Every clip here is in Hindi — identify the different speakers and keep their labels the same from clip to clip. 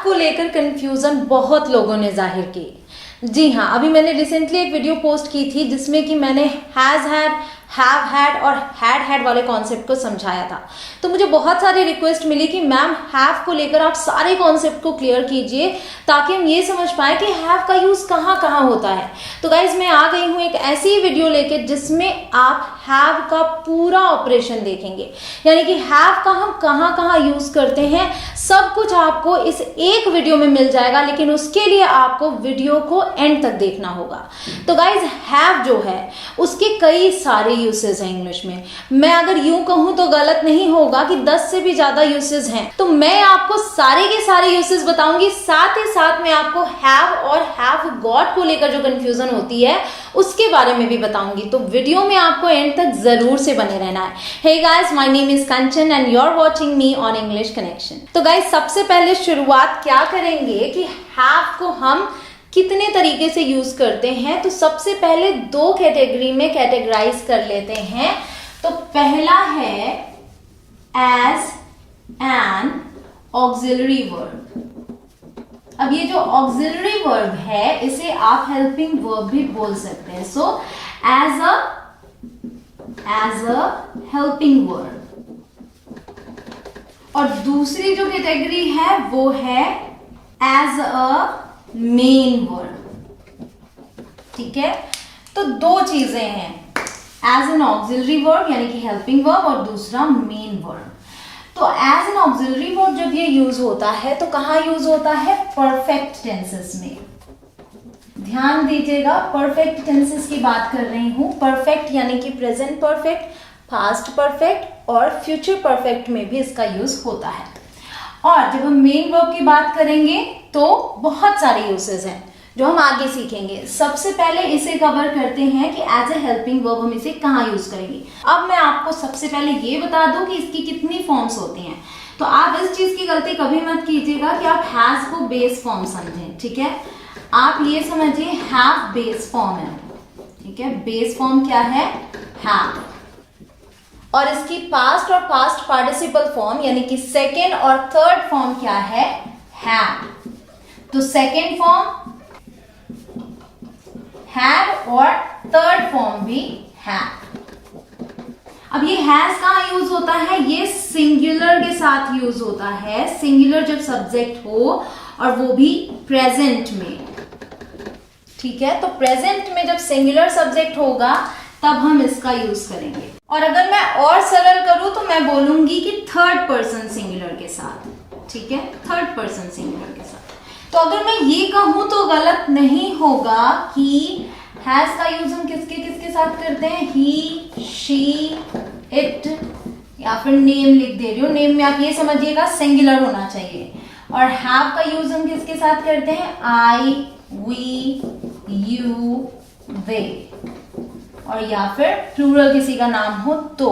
Speaker 1: को लेकर कंफ्यूजन बहुत लोगों ने जाहिर की। जी हाँ, अभी मैंने रिसेंटली एक वीडियो पोस्ट की थी जिसमें कि मैंने हैज़ हैड, हैव हैड और हैड वाले कॉन्सेप्ट को समझाया था। तो मुझे बहुत सारी रिक्वेस्ट मिली कि मैम हैव को लेकर आप सारे कॉन्सेप्ट को क्लियर कीजिए ताकि हम ये समझ पाए कि हैव का यूज़ कहाँ कहाँ होता है। तो गाइज मैं आ गई हूँ एक ऐसी वीडियो लेके जिसमें आप हैव का पूरा ऑपरेशन देखेंगे, यानी कि हैव का हम कहाँ कहाँ यूज़ करते हैं सब कुछ आपको इस एक वीडियो में मिल जाएगा, लेकिन उसके लिए आपको वीडियो को एंड तक देखना होगा। तो गाइज हैव जो है उसके कई सारे यूसेज हैं इंग्लिश में। मैं अगर यूं कहूं तो गलत नहीं होगा कि 10 से भी ज्यादा यूसेज हैं। तो मैं आपको सारे के सारे यूसेज बताऊंगी, साथ ही साथ मैं आपको हैव और हैव गॉट को लेकर जो कंफ्यूजन होती है उसके बारे में भी बताऊंगी। तो वीडियो में आपको एंड तक जरूर से बने रहना है। Hey guys, my name is Kanchan and you are watching me on English Connection. तो गाइस सबसे पहले शुरुआत क्या करेंगे कि हैव को हम कितने तरीके से यूज करते हैं। तो सबसे पहले दो कैटेगरी में कैटेगराइज कर लेते हैं। तो पहला है एज एन ऑक्सिलरी वर्ब। अब ये जो ऑक्सिलरी वर्ब है इसे आप हेल्पिंग वर्ब भी बोल सकते हैं। So as a helping verb. और दूसरी जो कैटेगरी है वो है एज अ मेन वर्ब। ठीक है, तो दो चीजें हैं, एज एन ऑक्सिलरी वर्ब यानी कि हेल्पिंग वर्ब और दूसरा मेन वर्ब। तो एज एन ऑक्सिलरी वर्ब जब ये यूज होता है तो कहाँ यूज होता है? परफेक्ट टेंसेस में। ध्यान दीजिएगा, परफेक्ट टेंसेस की बात कर रही हूं। परफेक्ट यानी कि प्रेजेंट परफेक्ट, पास्ट परफेक्ट और फ्यूचर परफेक्ट में भी इसका यूज होता है। और जब हम मेन वर्ब की बात करेंगे तो बहुत सारे यूसेस हैं जो हम आगे सीखेंगे। सबसे पहले इसे कवर करते हैं कि एज ए हेल्पिंग वर्ब हम इसे कहाँ यूज करेंगे। अब मैं आपको सबसे पहले ये बता दूं कि इसकी कितनी फॉर्म्स होती हैं। तो आप इस चीज की गलती कभी मत कीजिएगा कि आप हैज को बेस फॉर्म समझें। ठीक है, आप ये समझिए हैव बेस फॉर्म है। ठीक है, बेस फॉर्म क्या है? हैव। और इसकी पास्ट और पास्ट पार्टिसिपल फॉर्म यानी कि सेकेंड और थर्ड फॉर्म क्या है? हैव। तो सेकेंड फॉर्म हैव और थर्ड फॉर्म भी हैव। अब ये हैज कहाँ यूज होता है? ये सिंगुलर के साथ यूज होता है। सिंगुलर जब सब्जेक्ट हो और वो भी प्रेजेंट में। ठीक है, तो प्रेजेंट में जब सिंगुलर सब्जेक्ट होगा तब हम इसका यूज करेंगे। और अगर मैं और सरल करूं तो मैं बोलूंगी कि थर्ड पर्सन सिंगुलर के साथ। ठीक है, थर्ड पर्सन सिंगुलर के साथ। तो अगर मैं ये कहूं तो गलत नहीं होगा कि हैज का यूज हम किसके किसके साथ करते हैं? ही, शी, इट या फिर नेम लिख दे रही हूं। नेम में आप ये समझिएगा सिंगुलर होना चाहिए। और हैव का यूज हम किसके साथ करते हैं? आई, वी, यू, दे। और या फिर प्लूरल किसी का नाम हो तो।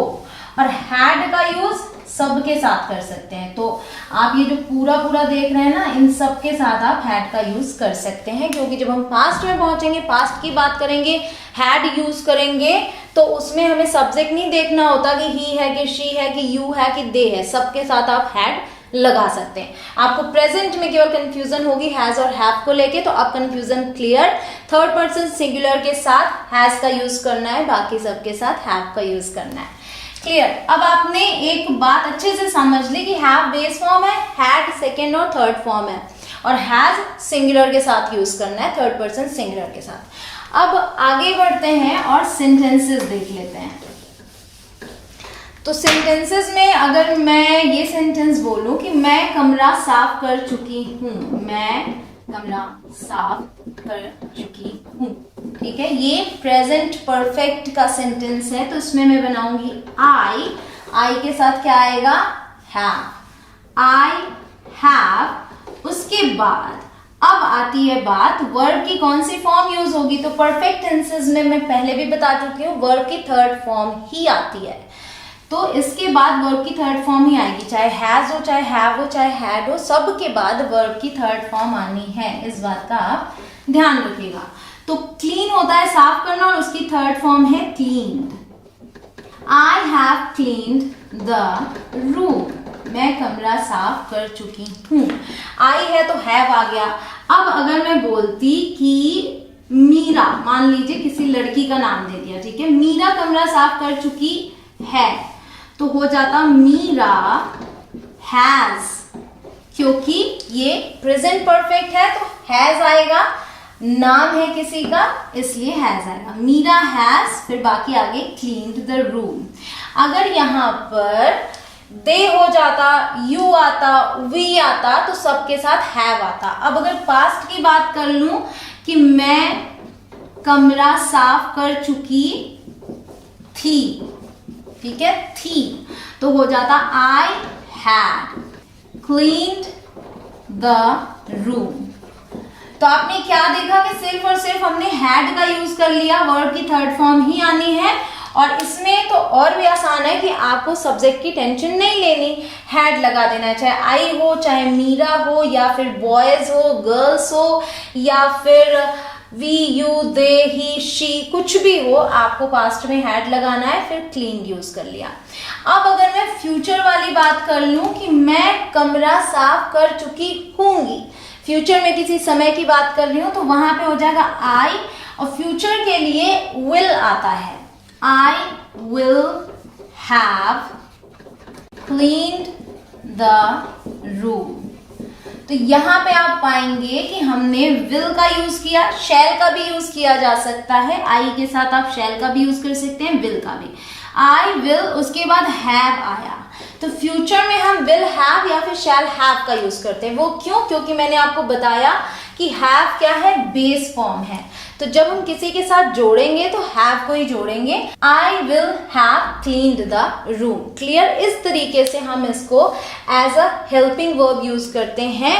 Speaker 1: और हैड का यूज सबके साथ कर सकते हैं। तो आप ये जो पूरा देख रहे हैं ना, इन सब के साथ आप हैड का यूज कर सकते हैं, क्योंकि जब हम पास्ट में पहुंचेंगे, पास्ट की बात करेंगे, हैड यूज करेंगे तो उसमें हमें सब्जेक्ट नहीं देखना होता कि ही है कि शी है कि यू है कि दे है। सबके साथ आप हैड लगा सकते हैं। आपको प्रेजेंट में केवल कंफ्यूजन होगी हैज और हैव को लेके, तो अब confusion clear. Third person singular के साथ हैज का यूज करना है, बाकी सबके साथ हैव का यूज करना है। क्लियर? अब आपने एक बात अच्छे से समझ ली कि हैव बेस फॉर्म है, हैड सेकेंड और थर्ड फॉर्म है, और हैज सिंगुलर के साथ यूज करना है, थर्ड पर्सन सिंगुलर के साथ। अब आगे बढ़ते हैं और सेंटेंसेस देख लेते हैं। तो सेंटेंसेस में अगर मैं ये सेंटेंस बोलूं कि मैं कमरा साफ कर चुकी हूं, मैं कमरा साफ कर चुकी हूं। ठीक है, ये प्रेजेंट परफेक्ट का सेंटेंस है। तो इसमें मैं बनाऊंगी आई के साथ क्या आएगा? हैव। I have. उसके बाद अब आती है बात वर्ब की कौन सी फॉर्म यूज होगी। तो परफेक्ट टेंसेस में मैं पहले भी बता चुकी हूँ वर्ब की थर्ड फॉर्म ही आती है। तो इसके बाद वर्ब की थर्ड फॉर्म ही आएगी, चाहे हैज हो, चाहे हैव हो, चाहे हैड हो, सब के बाद वर्ब की थर्ड फॉर्म आनी है। इस बात का आप ध्यान रखिएगा। तो क्लीन होता है साफ करना और उसकी थर्ड फॉर्म है cleaned. I have cleaned the room. मैं कमरा साफ कर चुकी हूँ। आई है तो हैव आ गया। अब अगर मैं बोलती कि मीरा, मान लीजिए किसी लड़की का नाम दे दिया, ठीक है, मीरा कमरा साफ कर चुकी है, तो हो जाता मीरा हैज, क्योंकि ये प्रेजेंट परफेक्ट है तो हैज आएगा, नाम है किसी का इसलिए हैज आएगा। मीरा हैज, फिर बाकी आगे क्लीन्ड द रूम। अगर यहाँ पर दे हो जाता, यू आता, वी आता तो सबके साथ हैव आता। अब अगर पास्ट की बात कर लूं कि मैं कमरा साफ कर चुकी थी, ठीक है, थी, तो हो जाता I had cleaned the room. तो आपने क्या देखा कि सिर्फ और सिर्फ हमने हैड का यूज कर लिया, वर्ब की थर्ड फॉर्म ही आनी है। और इसमें तो और भी आसान है कि आपको सब्जेक्ट की टेंशन नहीं लेनी, हैड लगा देना है, चाहे आई हो, चाहे मीरा हो, या फिर बॉयज हो, गर्ल्स हो, या फिर we, you, they, he, she, कुछ भी हो, आपको पास्ट में हैड लगाना है, फिर क्लीन यूज कर लिया। अब अगर मैं फ्यूचर वाली बात कर लूं कि मैं कमरा साफ कर चुकी हूंगी, फ्यूचर में किसी समय की बात कर रही हूं, तो वहां पे हो जाएगा आई, और फ्यूचर के लिए विल आता है, I will have cleaned the room। तो यहां पे आप पाएंगे कि हमने will का यूज किया, shall का भी यूज किया जा सकता है, I के साथ आप shall का भी यूज कर सकते हैं, will का भी। I will, उसके बाद have आया, तो फ्यूचर में हम will have या फिर shall have का यूज करते हैं। वो क्यों? क्योंकि मैंने आपको बताया कि have क्या है, बेस फॉर्म है, तो जब हम किसी के साथ जोड़ेंगे तो have को ही जोड़ेंगे। I will have cleaned the room। Clear? इस तरीके से हम इसको as a helping verb use करते हैं।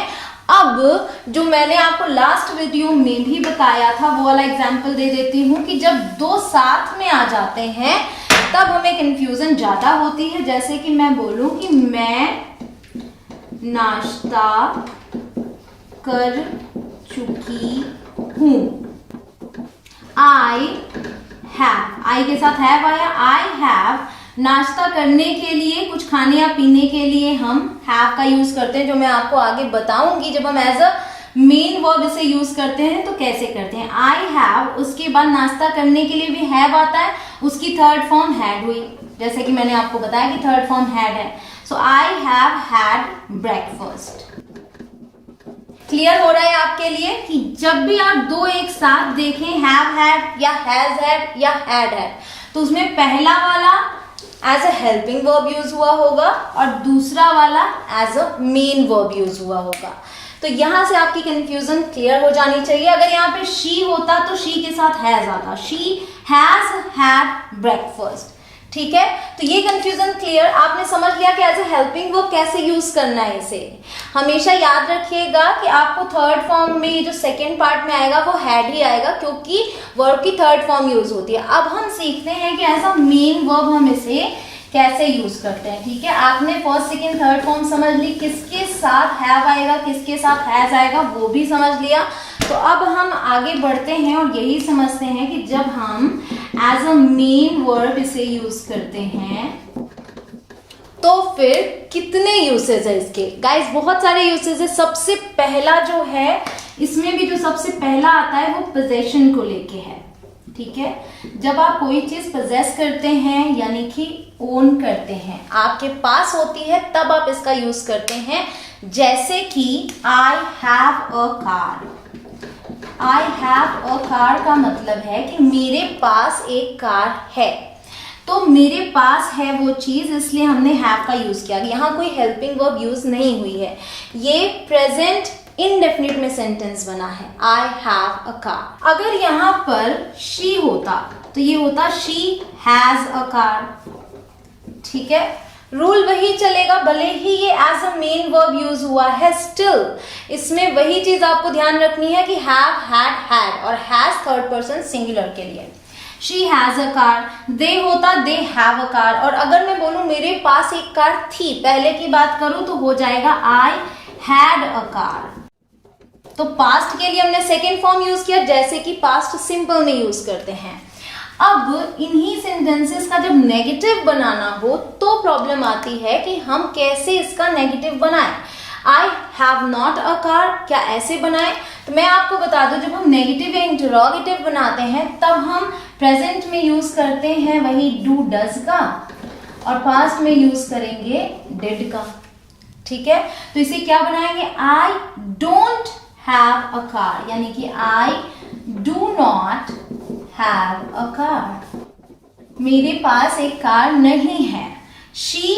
Speaker 1: अब जो मैंने आपको लास्ट वीडियो में भी बताया था वो वाला एग्जाम्पल दे देती हूँ कि जब दो साथ में आ जाते हैं तब हमें कंफ्यूजन ज्यादा होती है। जैसे कि मैं बोलूं कि मैं नाश्ता कर चुकी हूँ, आई हैव, आई के साथ हैव आया, आई हैव, नाश्ता करने के लिए, कुछ खाने या पीने के लिए हम हैव का यूज करते हैं, जो मैं आपको आगे बताऊंगी जब हम एज अ मेन वर्ब इसे यूज करते हैं तो कैसे करते हैं। आई हैव, उसके बाद नाश्ता करने के लिए भी हैव आता है, उसकी थर्ड फॉर्म हैड हुई, जैसे कि मैंने आपको बताया कि थर्ड फॉर्म हैड है। So I have had breakfast. Clear हो रहा है आपके लिए कि जब भी आप दो एक साथ देखें, हैव हैड या हैज हैड या हैड हैड, तो उसमें पहला वाला as a helping verb use हुआ होगा और दूसरा वाला as a main verb use हुआ होगा। तो यहां से आपकी कंफ्यूजन क्लियर हो जानी चाहिए। अगर यहाँ पे शी होता तो शी के साथ हैज आता, शी हैज हैड ब्रेकफास्ट। ठीक है, तो ये कंफ्यूजन क्लियर, आपने समझ लिया कि एज अ हेल्पिंग वर्ब कैसे यूज करना है इसे। हमेशा याद रखिएगा कि आपको थर्ड फॉर्म में जो सेकेंड पार्ट में आएगा वो हैड ही आएगा, क्योंकि वर्ब की थर्ड फॉर्म यूज होती है। अब हम सीखते हैं कि एज अ मेन वर्ब हम इसे कैसे यूज करते हैं। ठीक है, आपने फर्स्ट सेकेंड थर्ड फॉर्म समझ ली, किसके साथ हैव आएगा किसके साथ हैज आएगा वो भी समझ लिया। तो अब हम आगे बढ़ते हैं और यही समझते हैं कि जब हम एज अ मेन वर्ब इसे यूज करते हैं तो फिर कितने यूसेज है इसके। गाइस बहुत सारे यूसेज है। सबसे पहला जो है, इसमें भी जो सबसे पहला आता है वो पोजेशन को लेके है। ठीक है, जब आप कोई चीज पोजेस करते हैं यानी कि ओन करते हैं, आपके पास होती है, तब आप इसका यूज करते हैं। जैसे कि आई have a car. I have a car का मतलब है कि मेरे पास एक कार है, तो मेरे पास है वो चीज, इसलिए हमने हैव का यूज किया। यहाँ कोई हेल्पिंग वर्ब यूज नहीं हुई है, ये प्रेजेंट इनडेफिनिट में सेंटेंस बना है, आई हैव अ कार। अगर यहाँ पर शी होता तो ये होता शी हैज अ कार। ठीक है, रूल वही चलेगा, भले ही ये as a main verb use हुआ है, स्टिल इसमें वही चीज आपको ध्यान रखनी है कि हैव, हैड, हैड, और हैज थर्ड पर्सन सिंगुलर के लिए। शी हैज अ कार, दे होता दे हैव अ कार। और अगर मैं बोलूं मेरे पास एक कार थी, पहले की बात करूं तो हो जाएगा आई हैड अ कार। तो पास्ट के लिए हमने सेकेंड फॉर्म यूज किया, जैसे कि पास्ट सिंपल में यूज करते हैं। अब इन्हीं सेंटेंसेस का जब नेगेटिव बनाना हो तो प्रॉब्लम आती है कि हम कैसे इसका नेगेटिव बनाएं। I have not a car, क्या ऐसे बनाएं? तो मैं आपको बता दूं, जब हम नेगेटिव या इंटरोगेटिव बनाते हैं तब हम प्रेजेंट में यूज करते हैं वही डू डज का, और पास्ट में यूज करेंगे डिड का। ठीक है, तो इसे क्या बनाएंगे? I don't have a car, यानी कि I do not have a car, मेरे पास एक कार नहीं है। She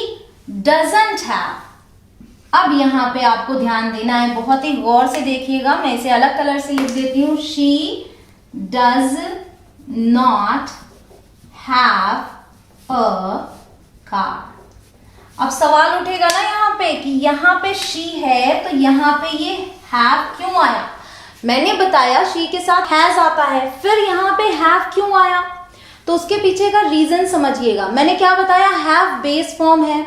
Speaker 1: doesn't have. अब यहां पे आपको ध्यान देना है, बहुत ही गौर से देखिएगा, मैं इसे अलग कलर से लिख देती हूं। She does not have a car. अब सवाल उठेगा ना यहाँ पे कि यहाँ पे शी है तो यहाँ पे ये हैव क्यों आया? मैंने बताया शी के साथ हैज आता है, फिर यहाँ पे हैव क्यों आया? तो उसके पीछे का रीजन समझिएगा। मैंने क्या बताया? हैव बेस फॉर्म है,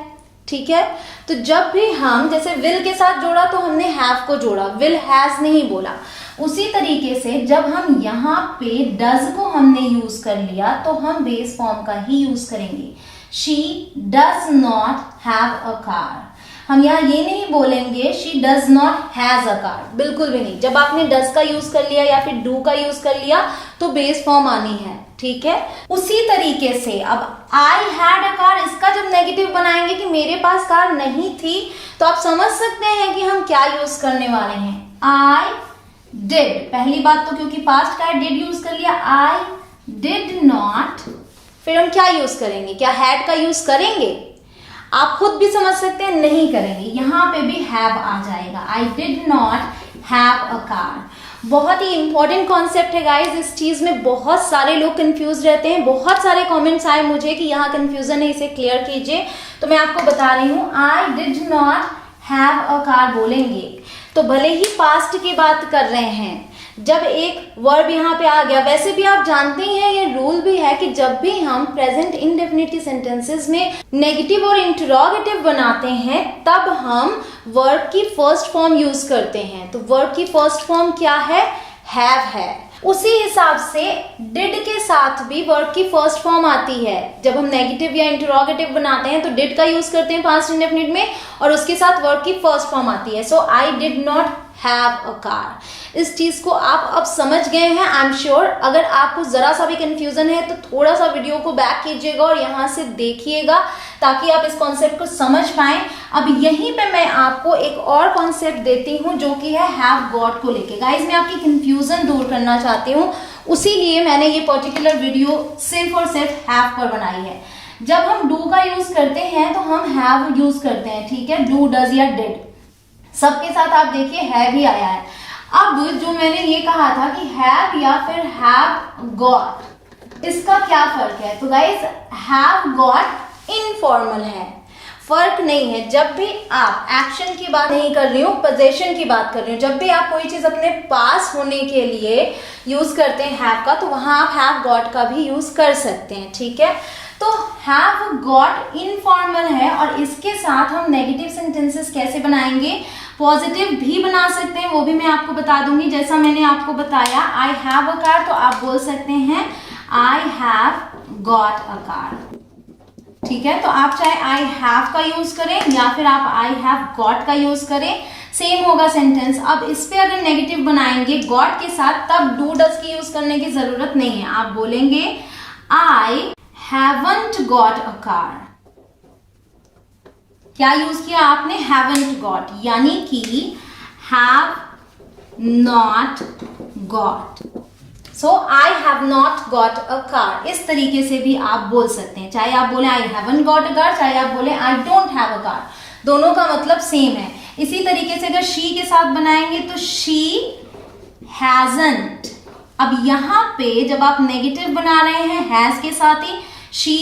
Speaker 1: ठीक है। तो जब भी हम जैसे विल के साथ जोड़ा तो हमने हैव को जोड़ा, विल हैज नहीं बोला। उसी तरीके से जब हम यहाँ पे डज को हमने यूज कर लिया तो हम बेस फॉर्म का ही यूज करेंगे। She does not have a car. हम यहाँ ये नहीं बोलेंगे she does not has a car, बिल्कुल भी नहीं। जब आपने डज का यूज कर लिया या फिर डू का यूज कर लिया तो बेस फॉर्म आनी है, ठीक है। उसी तरीके से अब आई हैड अ कार, इसका जब नेगेटिव बनाएंगे कि मेरे पास कार नहीं थी, तो आप समझ सकते हैं कि हम क्या यूज करने वाले हैं। आई डिड, पहली बात तो क्योंकि पास्ट का डिड यूज कर लिया, आई डिड नॉट, फिर हम क्या यूज करेंगे? क्या हैड का यूज करेंगे? आप खुद भी समझ सकते हैं, नहीं करेंगे। यहां पे भी हैव आ जाएगा। आई did not have a car. बहुत ही इंपॉर्टेंट कॉन्सेप्ट है गाइज, इस चीज में बहुत सारे लोग कंफ्यूज रहते हैं। बहुत सारे कमेंट्स आए मुझे कि यहाँ कंफ्यूजन है, इसे क्लियर कीजिए। तो मैं आपको बता रही हूँ, आई did not have a car बोलेंगे तो भले ही पास्ट की बात कर रहे हैं, जब एक वर्ब यहाँ पे आ गया, वैसे भी आप जानते ही हैं, ये रूल भी है कि जब भी हम प्रेजेंट इंडेफिनिट सेंटेंसेस में नेगेटिव और इंटरोगेटिव बनाते हैं तब हम वर्ब की फर्स्ट फॉर्म यूज करते हैं। तो वर्ब की फर्स्ट फॉर्म क्या है? हैव है। उसी हिसाब से डिड के साथ भी वर्ब की फर्स्ट फॉर्म आती है। जब हम नेगेटिव या इंटरोगेटिव बनाते हैं तो डिड का यूज करते हैं पास्ट इंडेफिनिट में और उसके साथ वर्ब की फर्स्ट फॉर्म आती है। So I did not have a car. इस चीज को आप अब समझ गए हैं, आई एम श्योर। अगर आपको जरा सा भी कंफ्यूजन है तो थोड़ा सा वीडियो को बैक कीजिएगा और यहाँ से देखिएगा ताकि आप इस कॉन्सेप्ट को समझ पाएं। अब यहीं पे मैं आपको एक और कॉन्सेप्ट देती हूँ जो कि है हैव गॉट को लेके। गाइज मैं आपकी कंफ्यूजन दूर करना चाहती हूँ, उसी लिए मैंने ये पर्टिकुलर वीडियो सिर्फ और सिर्फ हैव पर बनाई है। जब हम डू का यूज करते हैं तो हम हैव यूज करते हैं, ठीक है। डू डज या डिड सबके साथ आप देखिए हैव ही आया है। अब जो मैंने ये कहा था कि हैव या फिर हैव गॉट, इसका क्या फर्क है? तो गाइज हैव गॉट इनफॉर्मल है, फर्क नहीं है। जब भी आप एक्शन की बात नहीं कर रही हूँ, पोजेशन की बात कर रही हूँ, जब भी आप कोई चीज अपने पास होने के लिए यूज करते हैं हैव का, तो वहां आप हैव गॉट का भी यूज कर सकते हैं, ठीक है। तो हैव गॉट इनफॉर्मल है और इसके साथ हम नेगेटिव सेंटेंसेस कैसे बनाएंगे? पॉजिटिव भी बना सकते हैं, वो भी मैं आपको बता दूंगी। जैसा मैंने आपको बताया आई हैव अ कार, तो आप बोल सकते हैं I have got a car, ठीक है। तो आप चाहे आई हैव का यूज करें या फिर आप आई हैव गॉट का यूज करें, सेम होगा सेंटेंस। अब इस पे अगर नेगेटिव बनाएंगे गॉट के साथ, तब डू डज की यूज करने की जरूरत नहीं है। आप बोलेंगे I haven't got a car. क्या यूज किया आपने? हैवंट गॉट, यानी कि have not got. So I have not got a car, इस तरीके से भी आप बोल सकते हैं। चाहे आप बोले I haven't got a car, चाहे आप बोले I don't have a car, दोनों का मतलब सेम है। इसी तरीके से अगर शी के साथ बनाएंगे तो शी हैजंट। अब यहां पे जब आप नेगेटिव बना रहे हैं हैज के साथ ही, she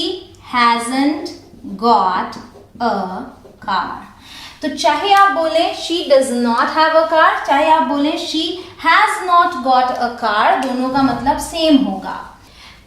Speaker 1: hasn't got a car. तो चाहे आप बोले she does not have a car, चाहे आप बोले she has not got a car, दोनों का मतलब सेम होगा।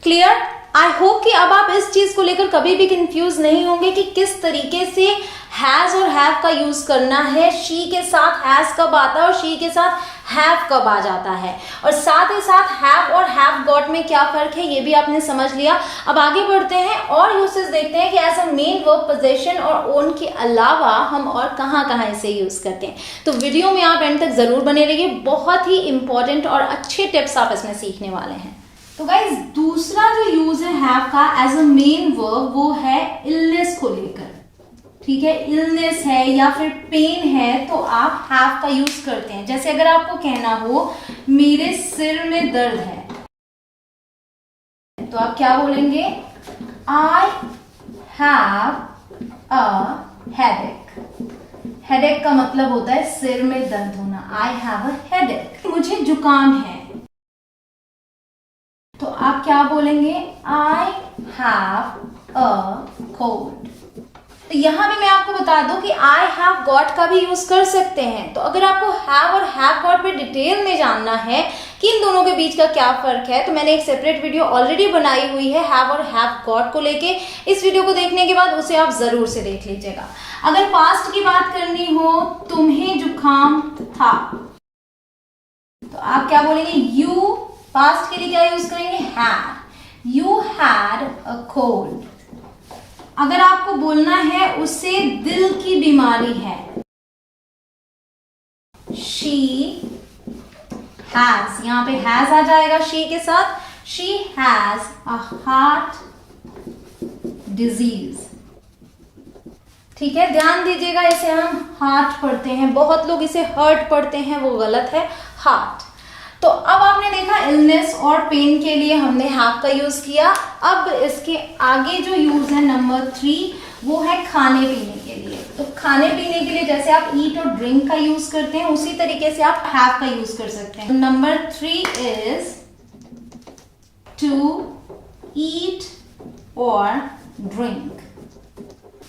Speaker 1: क्लियर? आई होप कि अब आप इस चीज को लेकर कभी भी कंफ्यूज नहीं होंगे कि किस तरीके से हैज और हैव का यूज करना है। शी के साथ हैज कब आता है और शी के साथ हैव कब आ जाता है, और साथ ही साथ हैव और हैव गॉट में क्या फर्क है ये भी आपने समझ लिया। अब आगे बढ़ते हैं और यूसेज देखते हैं कि as a main verb position और ओन के अलावा हम और कहाँ कहाँ इसे यूज करते हैं। तो वीडियो में आप एंड तक जरूर बने रहिए, बहुत ही इंपॉर्टेंट और अच्छे टिप्स आप इसमें सीखने वाले हैं। तो गाइज दूसरा जो यूज है हैव का एज अ मेन वर्ब वो है इलनेस को लेकर, ठीक है। इलनेस है या फिर पेन है तो आप हैव का यूज करते हैं। जैसे अगर आपको कहना हो मेरे सिर में दर्द है तो आप क्या बोलेंगे, आई हैव अ हेडेक। हेडेक का मतलब होता है सिर में दर्द होना, आई हैव अ हेडेक। मुझे जुकाम है तो आप क्या बोलेंगे, आई हैव अ कोल्ड। तो यहां भी मैं आपको बता दूं कि आई हैव गॉट का भी यूज कर सकते हैं। तो अगर आपको हैव और हैव गॉट पे डिटेल में जानना है कि इन दोनों के बीच का क्या फर्क है तो मैंने एक सेपरेट वीडियो ऑलरेडी बनाई हुई है हैव और हैव गॉट को लेके। इस वीडियो को देखने के बाद उसे आप जरूर से देख लीजिएगा। अगर पास्ट की बात करनी हो, तुम्हें जुकाम था तो आप क्या बोलेंगे, यू पास्ट के लिए क्या यूज करेंगे, had. You had a cold. अगर आपको बोलना है उसे दिल की बीमारी है, शी हैज, यहां पे हैज आ जाएगा शी के साथ, she has a heart disease. ठीक है, ध्यान दीजिएगा इसे हम हार्ट पढ़ते हैं, बहुत लोग इसे हर्ट पढ़ते हैं, वो गलत है, हार्ट। तो अब आपने देखा इलनेस और पेन के लिए हमने हैव का यूज किया। अब इसके आगे जो यूज है नंबर 3 वो है खाने पीने के लिए। तो खाने पीने के लिए जैसे आप ईट और ड्रिंक का यूज करते हैं उसी तरीके से आप हैव का यूज कर सकते हैं। नंबर 3 इज टू ईट और ड्रिंक।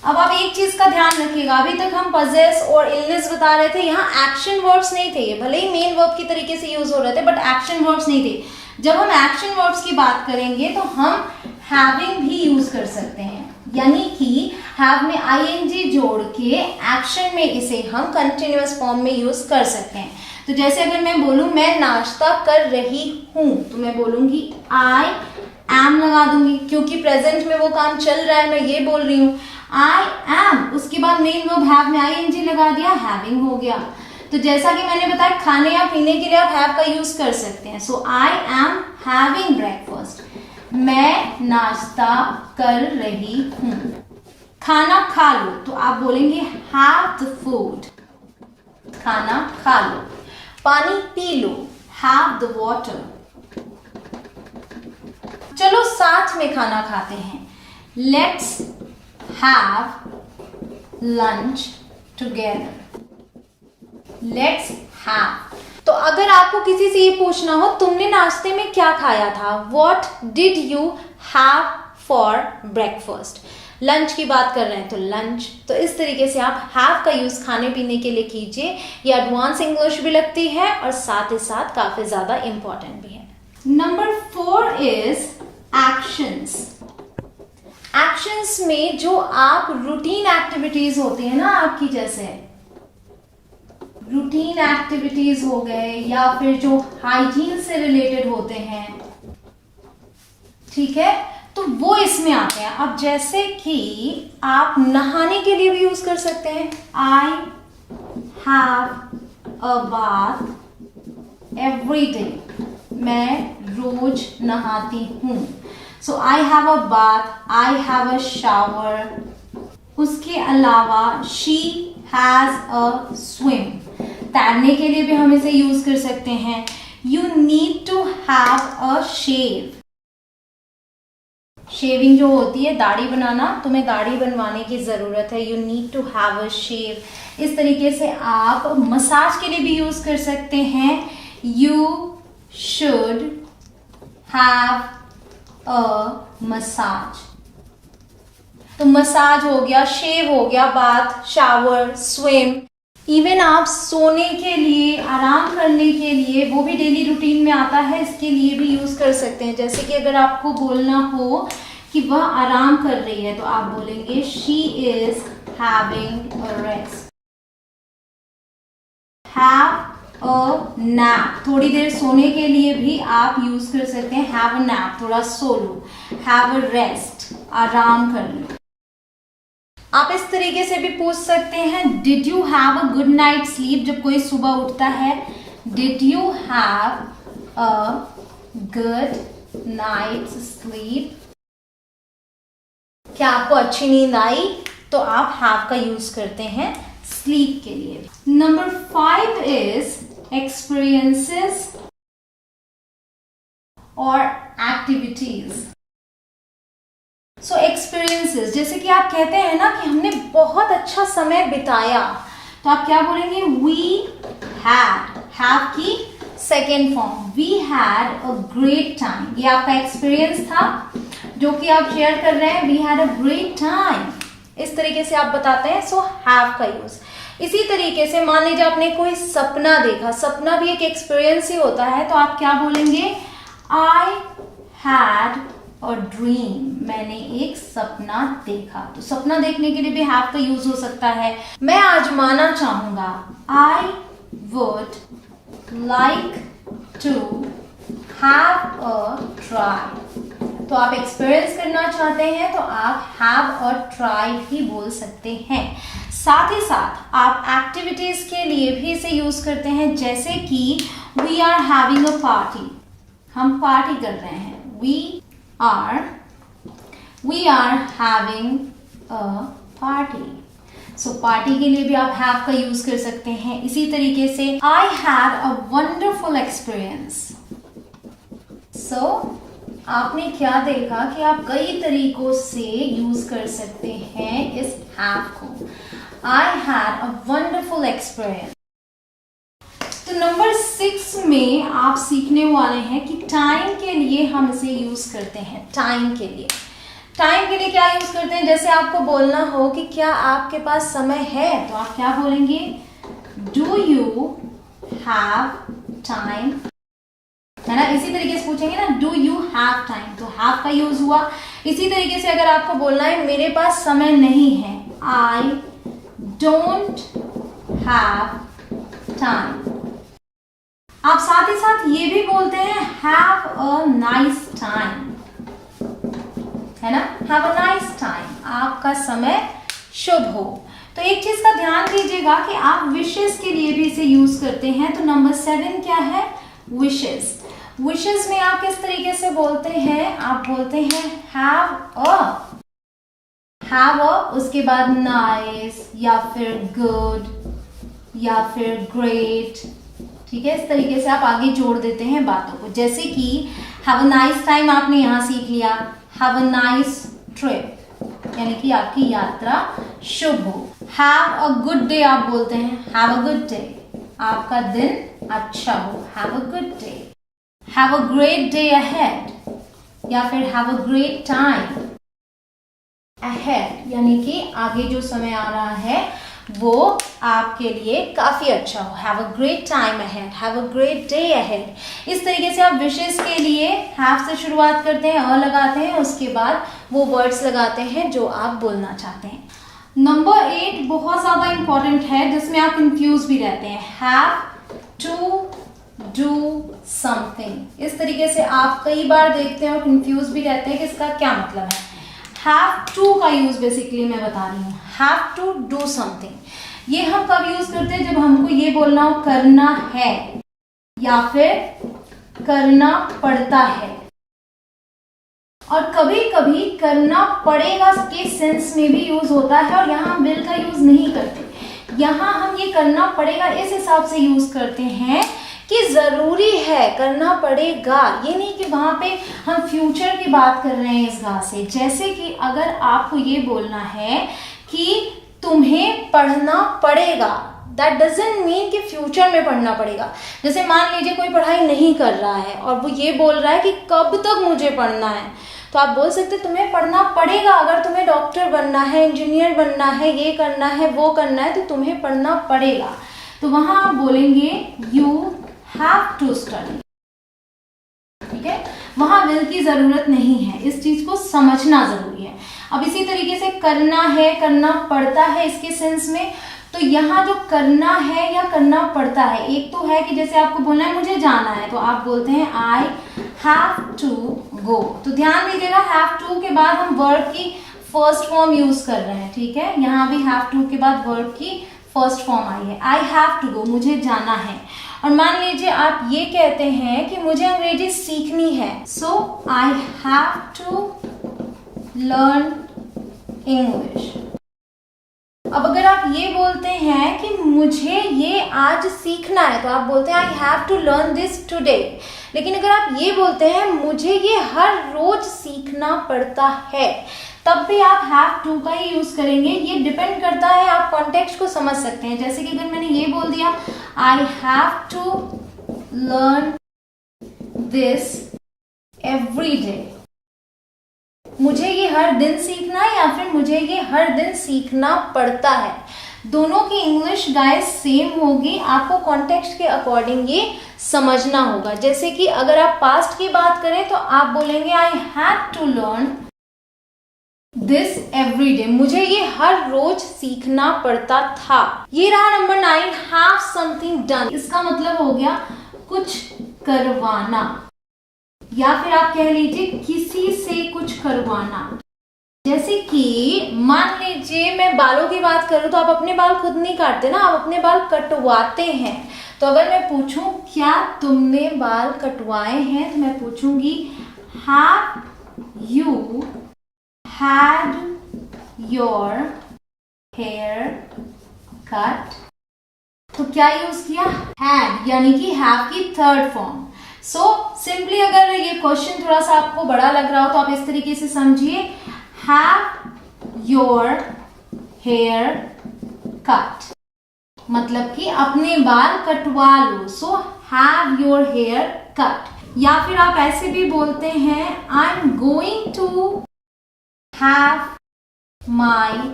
Speaker 1: अब आप एक चीज का ध्यान रखिएगा, अभी तक हम पजेस और इलनेस बता रहे थे, यहाँ एक्शन वर्ब्स नहीं थे, ये भले ही मेन वर्ब की तरीके से यूज हो रहे थे बट एक्शन वर्ब्स नहीं थे। जब हम एक्शन वर्ब्स की बात करेंगे तो हम हैविंग भी यूज कर सकते हैं, यानी कि हैव में आईएनजी जोड़ के एक्शन में इसे हम कंटिन्यूअस फॉर्म में यूज कर सकते हैं। तो जैसे अगर मैं बोलूं मैं नाश्ता कर रही हूं तो मैं बोलूंगी आई एम लगा दूंगी, क्योंकि प्रेजेंट में वो काम चल रहा है, मैं ये बोल रही हूं आई एम, उसके बाद मेन वर्ब हैव में आईएनजी लगा दिया, हैविंग हो गया। तो जैसा कि मैंने बताया खाने या पीने के लिए आप हैव का यूज कर सकते हैं। सो आई एम हैविंग ब्रेकफास्ट, मैं नाश्ता कर रही हूं। खाना खा लो तो आप बोलेंगे हैव द फूड, खाना खा लो। पानी P low, have the water. चलो साथ में खाना खाते हैं, let's have lunch together, let's have। तो अगर आपको किसी से ये पूछना हो तुमने नाश्ते में क्या खाया था, what did you have for breakfast, lunch की बात कर रहे हैं तो लंच। तो इस तरीके से आप हैव का यूज खाने पीने के लिए कीजिए, ये एडवांस इंग्लिश भी लगती है और साथ ही साथ काफी ज्यादा इंपॉर्टेंट भी है। Number 4 is actions. एक्शंस में जो आप रूटीन एक्टिविटीज होती है ना आपकी, जैसे रूटीन एक्टिविटीज हो गए या फिर जो हाइजीन से रिलेटेड होते हैं, ठीक है, तो वो इसमें आते हैं। अब जैसे कि आप नहाने के लिए भी यूज कर सकते हैं, I have a bath every day, मैं रोज नहाती हूं। So I have a bath, I have a shower. उसके अलावा शी हैज अ स्विम, तैरने के लिए भी हम इसे यूज कर सकते हैं। You need to have a shave, shaving जो होती है दाढ़ी बनाना, तुम्हें दाढ़ी बनवाने की जरूरत है, you need to have a shave. इस तरीके से आप मसाज के लिए भी यूज कर सकते हैं, you should have a massage. तो मसाज हो गया, शेव हो गया, बाथ, शावर, स्विम। इवन आप सोने के लिए, आराम करने के लिए, वो भी डेली रूटीन में आता है, इसके लिए भी यूज कर सकते हैं। जैसे कि अगर आपको बोलना हो कि वह आराम कर रही है तो आप बोलेंगे she is having a rest. Have a nap, थोड़ी देर सोने के लिए भी आप यूज कर सकते हैं हैव अ नैप, थोड़ा सो लो, हैव अ रेस्ट, आराम कर लो। आप इस तरीके से भी पूछ सकते हैं did you have a good night sleep, जब कोई सुबह उठता है did you have a good night sleep, क्या आपको अच्छी नींद आई, तो आप हैव का यूज करते हैं स्लीप के लिए। नंबर 5 इज एक्सपीरियंसेस और एक्टिविटीज। सो एक्सपीरियंसेस, जैसे कि आप कहते हैं ना कि हमने बहुत अच्छा समय बिताया, तो आप क्या बोलेंगे वी हैड, हैव की second form, we had a great time. ये आपका एक्सपीरियंस था जो कि आप शेयर कर रहे हैं, we had a great time, इस तरीके से आप बताते हैं। सो हैव का यूज। इसी तरीके से मान लीजिए आपने कोई सपना देखा, सपना भी एक एक्सपीरियंस ही होता है, तो आप क्या बोलेंगे आई हैड अ ड्रीम, मैंने एक सपना देखा। तो सपना देखने के लिए भी हैव का यूज हो सकता है। मैं आजमाना चाहूंगा, I would like to have a try. तो आप एक्सपीरियंस करना चाहते हैं तो आप हैव और ट्राई भी बोल सकते हैं। साथ ही साथ आप एक्टिविटीज के लिए भी इसे यूज करते हैं, जैसे कि we are having a party, हम पार्टी कर रहे हैं, we are having a party. So party के लिए भी आप हैव का यूज कर सकते हैं। इसी तरीके से I had a wonderful experience. So आपने क्या देखा कि आप कई तरीकों से यूज कर सकते हैं इस हैव को। आई हैड अ वंडरफुल एक्सपीरियंस। तो नंबर 6 में आप सीखने वाले हैं कि टाइम के लिए हम इसे यूज करते हैं। टाइम के लिए क्या यूज करते हैं, जैसे आपको बोलना हो कि क्या आपके पास समय है, तो आप क्या बोलेंगे डू यू हैव टाइम, है ना। इसी तरीके से पूछेंगे ना डू यू हैव टाइम, तो हैव का यूज हुआ। इसी तरीके से अगर आपको बोलना है मेरे पास समय नहीं है, आई डोंट हैव टाइम। आप साथ ही साथ ये भी बोलते हैं हैव अ नाइस टाइम, है ना, हैव अ नाइस टाइम, आपका समय शुभ हो। तो एक चीज का ध्यान दीजिएगा कि आप विशेस के लिए भी इसे यूज करते हैं। तो नंबर 7 क्या है, विशेस। विशेस में आप किस तरीके से बोलते हैं, आप बोलते हैं हैव अ, उसके बाद नाइस या फिर गुड या फिर ग्रेट, ठीक है। इस तरीके से आप आगे जोड़ देते हैं बातों को, जैसे कि हैव अ नाइस टाइम आपने यहां सीख लिया, हैव अ नाइस ट्रिप यानी कि आपकी यात्रा शुभ हो। हैव अ गुड डे आप बोलते हैं, हैव अ गुड डे, आपका दिन अच्छा हो, have a good day. Have a great day ahead या फिर have a great time ahead, यानी कि आगे जो समय आ रहा है वो आपके लिए काफी अच्छा हो, have a great time ahead, have a great day ahead. इस तरीके से आप विशेष के लिए हैव से शुरुआत करते हैं, अ लगाते हैं, उसके बाद वो वर्ड्स लगाते हैं जो आप बोलना चाहते हैं। नंबर 8 बहुत ज्यादा इंपॉर्टेंट है, जिसमें आप कंफ्यूज भी रहते हैं, हैव टू डू समथिंग। इस तरीके से आप कई बार देखते हैं और कंफ्यूज भी रहते हैं कि इसका क्या मतलब है। हैव टू का यूज बेसिकली मैं बता रही हूँ, हैव टू डू समथिंग। ये हम कब यूज करते हैं, जब हमको ये बोलना हो करना है या फिर करना पड़ता है। और कभी कभी करना पड़ेगा के सेंस में भी यूज होता है, और यहाँ हम विल का यूज नहीं करते। यहाँ हम ये करना पड़ेगा इस हिसाब से यूज करते हैं कि जरूरी है, करना पड़ेगा। ये नहीं कि वहां पे हम फ्यूचर की बात कर रहे हैं इस गा से। जैसे कि अगर आपको ये बोलना है कि तुम्हें पढ़ना पड़ेगा, दैट डजंट मीन कि फ्यूचर में पढ़ना पड़ेगा। जैसे मान लीजिए कोई पढ़ाई नहीं कर रहा है और वो ये बोल रहा है कि कब तक मुझे पढ़ना है, तो आप बोल सकते तुम्हें पढ़ना पड़ेगा। अगर तुम्हें डॉक्टर बनना है, इंजीनियर बनना है, ये करना है, वो करना है, तो तुम्हें पढ़ना पड़ेगा। तो वहां आप बोलेंगे यू हैव टू स्टडी, ठीक है। वहां विल की जरूरत नहीं है, इस चीज को समझना जरूरी है। अब इसी तरीके से करना है, करना पड़ता है इसके सेंस में, तो तो यहाँ जो करना है या करना पड़ता है, एक तो है कि जैसे आपको बोलना है मुझे जाना है, तो आप बोलते हैं आई हैव टू गो। तो ध्यान दीजिएगा, हैव टू के बाद हम वर्ब की फर्स्ट फॉर्म यूज कर रहे हैं, ठीक है। यहाँ भी हैव टू के बाद वर्ब की फर्स्ट फॉर्म आई है, आई हैव टू गो, मुझे जाना है। और मान लीजिए आप ये कहते हैं कि मुझे अंग्रेजी सीखनी है, so I have to learn English. अब अगर आप ये बोलते हैं कि मुझे ये आज सीखना है, तो आप बोलते हैं I have to learn this today. लेकिन अगर आप ये बोलते हैं मुझे ये हर रोज सीखना पड़ता है, तब भी आप हैव टू का ही यूज करेंगे। ये डिपेंड करता है, आप कॉन्टेक्स्ट को समझ सकते हैं। जैसे कि अगर मैंने ये बोल दिया I have to learn this every day, मुझे ये हर दिन सीखना है या फिर मुझे ये हर दिन सीखना पड़ता है, दोनों की इंग्लिश गाइस सेम होगी। आपको कॉन्टेक्स्ट के अकॉर्डिंग ये समझना होगा। जैसे कि अगर आप पास्ट की बात करें तो आप बोलेंगे I had to learn this every day, मुझे ये हर रोज सीखना पड़ता था। ये रहा नंबर 9, हैव समथिंग डन। इसका मतलब हो गया कुछ करवाना, या फिर आप कह लीजिए किसी से कुछ करवाना। जैसे कि मान लीजिए मैं बालों की बात करूं तो आप अपने बाल खुद नहीं काटते ना, आप अपने बाल कटवाते हैं। तो अगर मैं पूछूं क्या तुमने बाल कटवाए हैं, तो मैं पूछूंगी have you had your hair cut. तो क्या यूज किया, हैड, यानी कि हैव की थर्ड फॉर्म। सो सिंपली अगर ये क्वेश्चन थोड़ा सा आपको बड़ा लग रहा हो तो आप इस तरीके से समझिए, हैव योर हेयर कट, मतलब कि अपने बाल कटवा लो। So have your hair cut. या फिर आप ऐसे भी बोलते हैं I am going to have my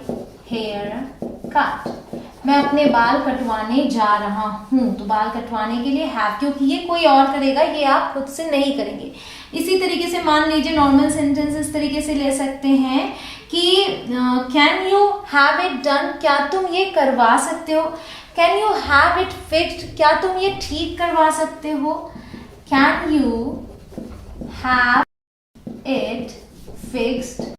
Speaker 1: hair cut, मैं अपने बाल कटवाने जा रहा हूं। तो बाल कटवाने के लिए हैव, क्योंकि ये कोई और करेगा, ये आप खुद से नहीं करेंगे। इसी तरीके से मान लीजिए नॉर्मल सेंटेंस इस तरीके से ले सकते हैं कि can you have it done, क्या तुम ये करवा सकते हो। Can you have it fixed, क्या तुम ये ठीक करवा सकते हो। Can you have it fixed.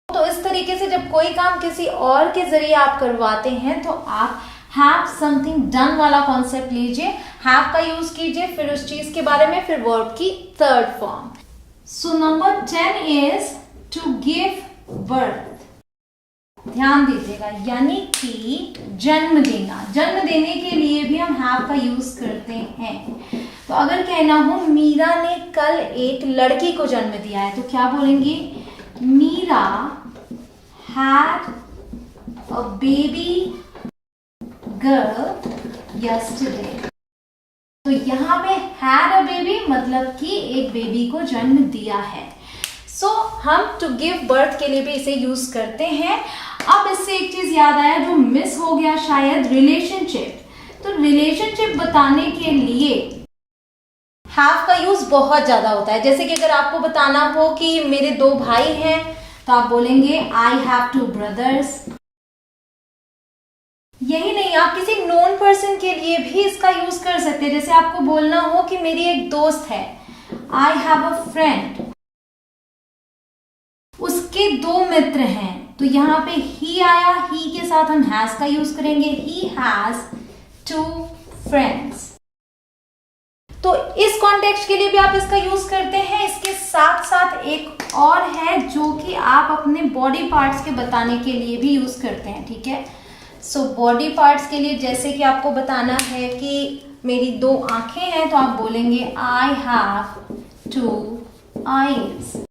Speaker 1: तो इस तरीके से जब कोई काम किसी और के जरिए आप करवाते हैं तो आप हैव समथिंग डन वाला कॉन्सेप्ट लीजिए, हैव का यूज कीजिए, फिर उस चीज के बारे में, फिर वर्ब की third form. So number 10 is to give birth. ध्यान दीजिएगा, यानी कि जन्म देना। जन्म देने के लिए भी हम हैव का यूज करते हैं। तो अगर कहना हो मीरा ने कल एक लड़की को जन्म दिया है, तो क्या बोलेंगे, Meera had a baby girl yesterday। तो यहाँ पे had a baby मतलब कि एक बेबी को जन्म दिया है। सो हम to give birth के लिए भी इसे यूज करते हैं। अब इससे एक चीज याद आया जो मिस हो गया शायद, रिलेशनशिप। तो रिलेशनशिप बताने के लिए हैव का यूज बहुत ज्यादा होता है। जैसे कि अगर आपको बताना हो कि मेरे 2 भाई हैं, तो आप बोलेंगे आई हैव 2 ब्रदर्स। यही नहीं, आप किसी नोन पर्सन के लिए भी इसका यूज कर सकते हैं। जैसे आपको बोलना हो कि मेरी एक दोस्त है, आई हैव अ फ्रेंड, उसके 2 मित्र हैं, तो यहाँ पे ही आया, ही के साथ हम हैज का यूज करेंगे, ही हैज 2 फ्रेंड्स। तो इस कॉन्टेक्स्ट के लिए भी आप इसका यूज करते हैं। इसके साथ साथ एक और है जो कि आप अपने बॉडी पार्ट्स के बताने के लिए भी यूज करते हैं, ठीक है। सो बॉडी पार्ट्स के लिए जैसे कि आपको बताना है कि मेरी 2 आंखें हैं, तो आप बोलेंगे आई हैव 2 आईज।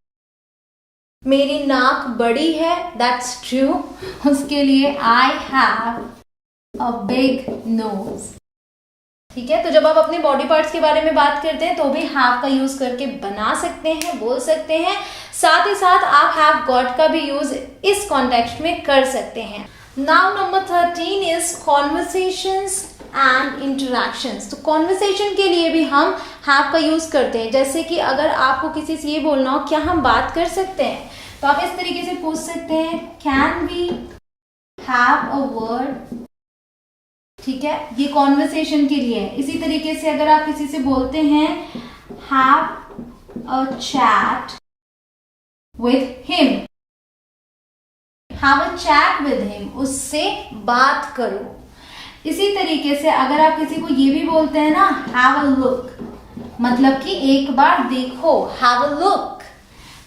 Speaker 1: मेरी नाक बड़ी है, दैट्स ट्रू, उसके लिए I have a big nose. ठीक है, तो जब आप अपने बॉडी पार्ट्स के बारे में बात करते हैं तो भी हैव का यूज करके बना सकते हैं, बोल सकते हैं। साथ ही साथ आप हैव गॉट का भी यूज इस कॉन्टेक्स्ट में कर सकते हैं। Now number 13 is conversations and interactions. तो कॉन्वर्सेशन के लिए भी हम हैव का यूज करते हैं। जैसे कि अगर आपको किसी से ये बोलना हो क्या हम बात कर सकते हैं, तो आप इस तरीके से पूछ सकते हैं, can we have a word ठीक है, ये कॉन्वर्सेशन के लिए है। इसी तरीके से अगर आप किसी से बोलते हैं have a chat with him, have a chat with him, उससे बात करो। इसी तरीके से अगर आप किसी को ये भी बोलते हैं ना हैव अ लुक, मतलब कि एक बार देखो, हैव अ लुक,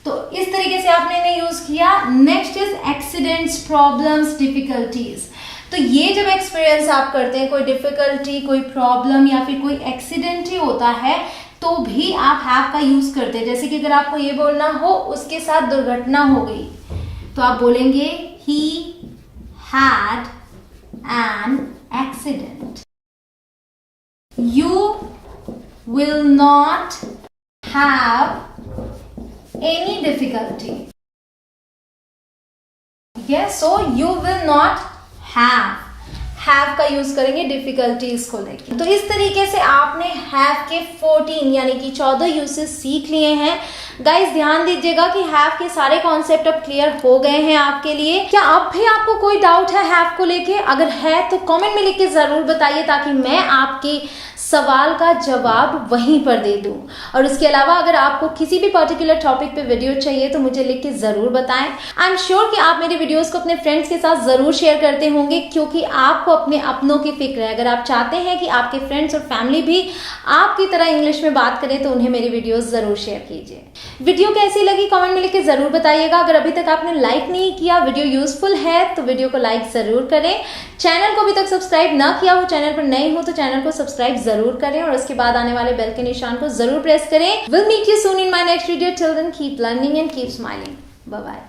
Speaker 1: तो इस तरीके से आपने इन्हें यूज किया। Next is accidents, problems, difficulties. तो ये जब एक्सपीरियंस आप करते हैं, कोई डिफिकल्टी, कोई प्रॉब्लम या फिर कोई एक्सीडेंट ही होता है, तो भी आप हैव का यूज करते हैं। जैसे कि अगर आपको ये बोलना हो उसके साथ दुर्घटना हो गई, तो आप बोलेंगे he had an accident. You will not have any difficulty. Yes, so you will not have का यूज करेंगे डिफिकल्टीज को लेकर। तो इस तरीके से आपने हैव के 14 यानी कि 14 यूसेस सीख लिए हैं। गाइस ध्यान दीजिएगा कि हैव के सारे कॉन्सेप्ट अब क्लियर हो गए हैं आपके लिए। क्या अब भी आपको कोई डाउट है हैव को लेके? अगर है तो कमेंट में लिख के जरूर बताइए, ताकि मैं आपके सवाल का जवाब वहीं पर दे दूं। और इसके अलावा अगर आपको किसी भी पर्टिकुलर टॉपिक पे वीडियो चाहिए तो मुझे लिख के जरूर बताएं। आई एम श्योर कि आप मेरे वीडियोस को अपने फ्रेंड्स के साथ जरूर शेयर करते होंगे, क्योंकि आपको अपने अपनों की फिक्र है। अगर आप चाहते हैं कि आपके फ्रेंड्स और फैमिली भी आपकी तरह इंग्लिश में बात करें तो उन्हें मेरी वीडियोस जरूर शेयर कीजिए। वीडियो कैसी लगी कमेंट में लिख के जरूर बताइएगा। अगर अभी तक आपने लाइक नहीं किया, वीडियो यूजफुल है तो वीडियो को लाइक जरूर करें। चैनल को अभी तक सब्सक्राइब ना किया हो, चैनल पर नए हो तो चैनल को सब्सक्राइब जरूर करें और उसके बाद आने वाले बेल के निशान को जरूर प्रेस करें। Will meet you soon in my next video. Till then keep learning and keep smiling. Bye bye.